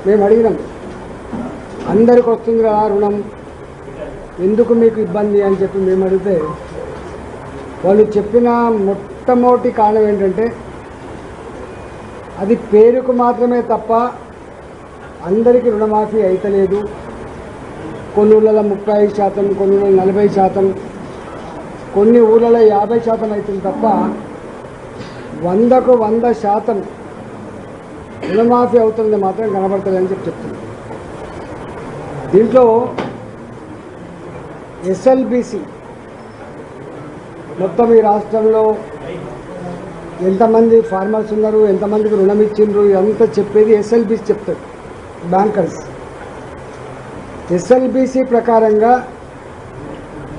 మేము అడిగినాం, అందరికి వస్తుంది కదా రుణం, ఎందుకు మీకు ఇబ్బంది అని చెప్పి మేము అడిగితే వాళ్ళు చెప్పిన మొట్టమొదటి కారణం ఏంటంటే అది పేరుకు మాత్రమే తప్ప అందరికీ రుణమాఫీ అయితలేదు. కొన్ని ఊళ్ళలో 35%, కొన్ని ఊళ్ళలో 40%, కొన్ని ఊళ్ళలో 50% అవుతుంది తప్ప 100కు 100% రుణమాఫీ అవుతుంది మాత్రం కనబడతలేదని చెప్తుంది. దీంట్లో ఎస్ఎల్బిసి మొత్తం ఈ రాష్ట్రంలో ఎంతమంది ఫార్మర్స్ ఉన్నారు, ఎంతమందికి రుణం ఇచ్చిండ్రు, ఎంత చెప్పేది ఎస్ఎల్బిసి చెప్తారు బ్యాంకర్స్. ఎస్ఎల్బిసి ప్రకారంగా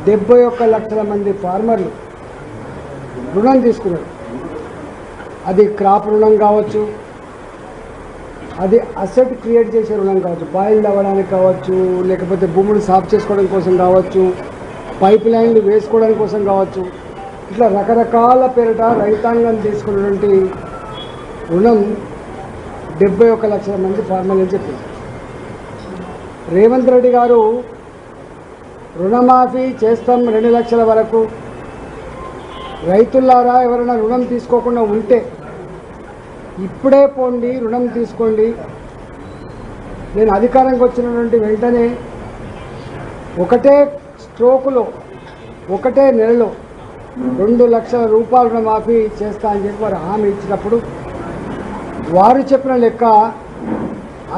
71 లక్షల మంది ఫార్మర్లు రుణం తీసుకున్నారు. అది క్రాప్ రుణం కావచ్చు, అది అసెట్ క్రియేట్ చేసే రుణం కావచ్చు, బాయిల్ అవ్వడానికి కావచ్చు, లేకపోతే భూములు సాఫ్ చేసుకోవడం కోసం కావచ్చు, పైప్ లైన్లు వేసుకోవడం కోసం కావచ్చు, ఇట్లా రకరకాల పేరిట రైతాంగం తీసుకున్నటువంటి రుణం 71 లక్షల మంది ఫార్మర్లు అని చెప్పింది. రేవంత్ రెడ్డి గారు రుణమాఫీ చేస్తాం 2 లక్షల వరకు, రైతులారా ఎవరైనా రుణం తీసుకోకుండా ఉంటే ఇప్పుడే పోండి, రుణం తీసుకోండి, నేను అధికారంకి వచ్చినటువంటి వెంటనే ఒకటే స్ట్రోకులో ఒకటే నెలలో 2 లక్షల రూపాయల రుణమాఫీ చేస్తా అని చెప్పి వారు హామీ ఇచ్చినప్పుడు వారు చెప్పిన లెక్క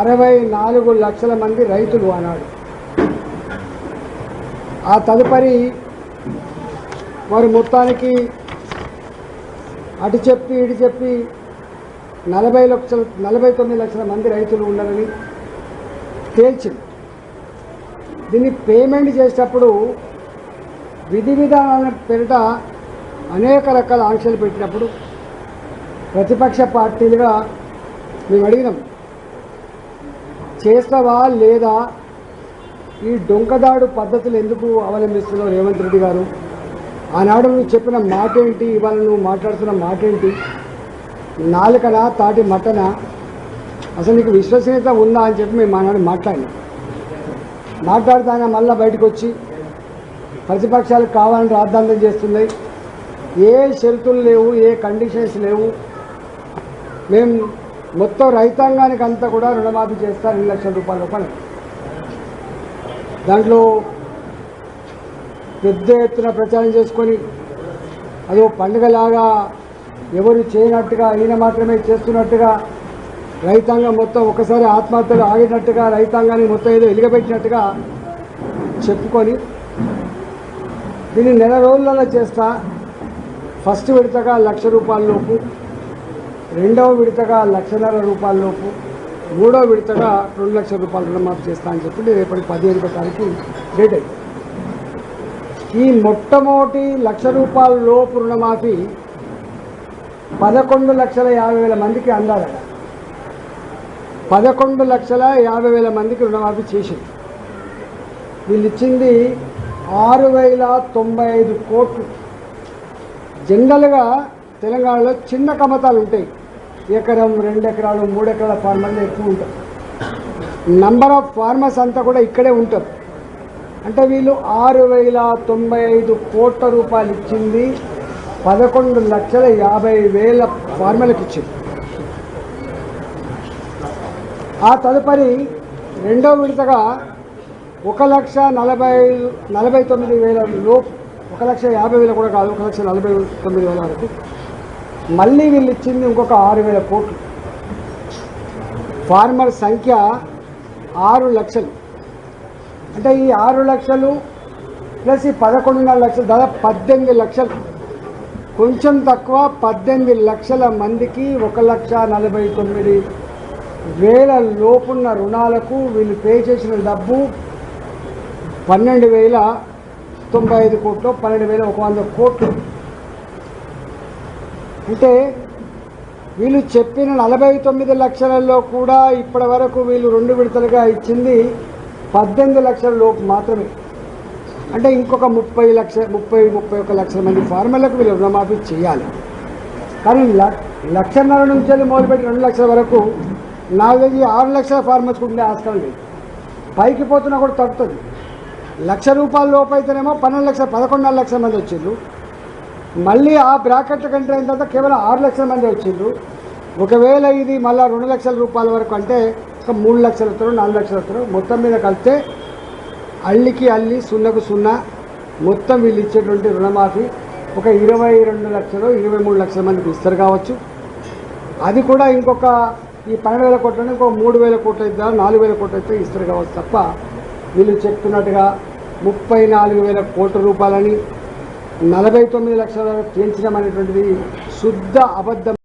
64 లక్షల మంది రైతులు అన్నాడు. ఆ తదుపరి వారు మొత్తానికి అటు చెప్పి ఇటు చెప్పి 49 లక్షల మంది రైతులు ఉన్నారని తేల్చింది. దీన్ని పేమెంట్ చేసేటప్పుడు విధి విధానాల పేరిట అనేక రకాల ఆంక్షలు పెట్టినప్పుడు ప్రతిపక్ష పార్టీలుగా మేము అడిగినాం, చేస్తావా లేదా, ఈ డొంకదాడు పద్ధతులు ఎందుకు అవలంబిస్తున్నావు రేవంత్ రెడ్డి గారు? ఆనాడు నువ్వు చెప్పిన మాట ఏంటి, ఇవాళ నువ్వు మాట్లాడుతున్న మాట ఏంటి? నాలుకనా తాటి మటనా? అసలు నీకు విశ్వసనీయత ఉందా అని చెప్పి మేము ఆనాడు మాట్లాడుతానే మళ్ళీ బయటకు వచ్చి ప్రతిపక్షాలు కావాలని రాద్ధాంతం చేస్తున్నాయి. ఏ షరతులు లేవు, ఏ కండిషన్స్ లేవు, మేము మొత్తం రైతాంగానికి అంతా కూడా రుణమాఫీ చేస్తారు 2 లక్షల రూపాయల రూపాయలు. దాంట్లో పెద్ద ఎత్తున ప్రచారం చేసుకొని అదో పండుగలాగా ఎవరు చేయనట్టుగా, ఈయన మాత్రమే చేస్తున్నట్టుగా, రైతాంగం మొత్తం ఒకసారి ఆత్మహత్యలు ఆగినట్టుగా, రైతాంగాన్ని మొత్తం ఏదో ఎలుగబెట్టినట్టుగా చెప్పుకొని దీన్ని 1 నెల రోజులలో చేస్తా. ఫస్ట్ విడతగా 1 లక్ష రూపాయల లోపు, రెండవ విడతగా 1.5 లక్షల రూపాయల లోపు, మూడవ విడతగా 2 లక్షల రూపాయల రుణమాఫీ చేస్తా అని చెప్పి రేపటి 15వ తారీఖు డేట్ అయింది. ఈ మొట్టమొదటి 1 లక్ష రూపాయల లోపు రుణమాఫీ 11,50,000 మందికి అందాలట. 11,50,000 మందికి రుణమాఫీ చేసింది. వీళ్ళు ఇచ్చింది 6,095 కోట్లు. జనరల్గా తెలంగాణలో చిన్న కమతాలు ఉంటాయి, 1 ఎకరం 2 ఎకరాలు 3 ఎకరాల ఫార్మర్లు ఎక్కువ ఉంటారు. నంబర్ ఆఫ్ ఫార్మర్స్ అంతా కూడా ఇక్కడే ఉంటారు. అంటే వీళ్ళు 6,095 కోట్ల రూపాయలు ఇచ్చింది 11,50,000 ఫార్మర్లకు ఇచ్చింది. ఆ తదుపరి రెండో విడతగా 1,49,000 లోపు, 1,50,000 కూడా కాదు, 1,49,000 వరకు మళ్ళీ వీళ్ళు ఇచ్చింది ఇంకొక 6,000 కోట్లు. ఫార్మర్ సంఖ్య 6 లక్షలు. అంటే ఈ 6 లక్షలు ప్లస్ ఈ 11.5 లక్షలు, దాదాపు 18 లక్షలు, కొంచెం తక్కువ 18 లక్షల మందికి 1,49,000 లోపున్న రుణాలకు వీళ్ళు పే చేసిన డబ్బు 12,095 కోట్లు, 12,100 కోట్లు. అంటే వీళ్ళు చెప్పిన 49 లక్షలలో కూడా ఇప్పటి వరకు వీళ్ళు 2 విడతలుగా ఇచ్చింది 18 లక్షల లోపు మాత్రమే. అంటే ఇంకొక 31 లక్షల మంది ఫార్మర్లకు వీళ్ళు రుణమాఫీ చేయాలి. కానీ 1,50,000 నుంచి మొదలుపెట్టి 2 లక్షల వరకు నాకు తెలిసి 6 లక్షల ఫార్మర్స్కి ఉండే ఆస్కారం లేదు. పైకి పోతున్నా కూడా తగ్గుతుంది. ₹1,00,000 లోపు అయితేనేమో 11 లక్షల మంది వచ్చిండ్రు. మళ్ళీ ఆ బ్రాకెట్ల కంటే అయిన తర్వాత కేవలం 6 లక్షల మంది వచ్చిండ్రు. ఒకవేళ ఇది మళ్ళీ ₹2,00,000 వరకు అంటే ఒక 3 లక్షలు వస్తారు, 4 లక్షలు వస్తారు. మొత్తం మీద కలిస్తే అల్లికి అల్లి సున్నకు సున్నా మొత్తం వీళ్ళు ఇచ్చేటువంటి రుణమాఫీ ఒక 22 లక్షలు 23 లక్షల మందికి ఇస్తారు కావచ్చు. అది కూడా ఇంకొక ఈ 12,000 కోట్లని ఇంకొక 3,000 కోట్లు అయితే 4,000 కోట్లు అయితే ఇస్తారు కావచ్చు తప్ప వీళ్ళు చెప్తున్నట్టుగా 34,000 కోట్ల రూపాయలని 49 లక్షల తేల్చడం అనేటువంటిది శుద్ధ అబద్ధం.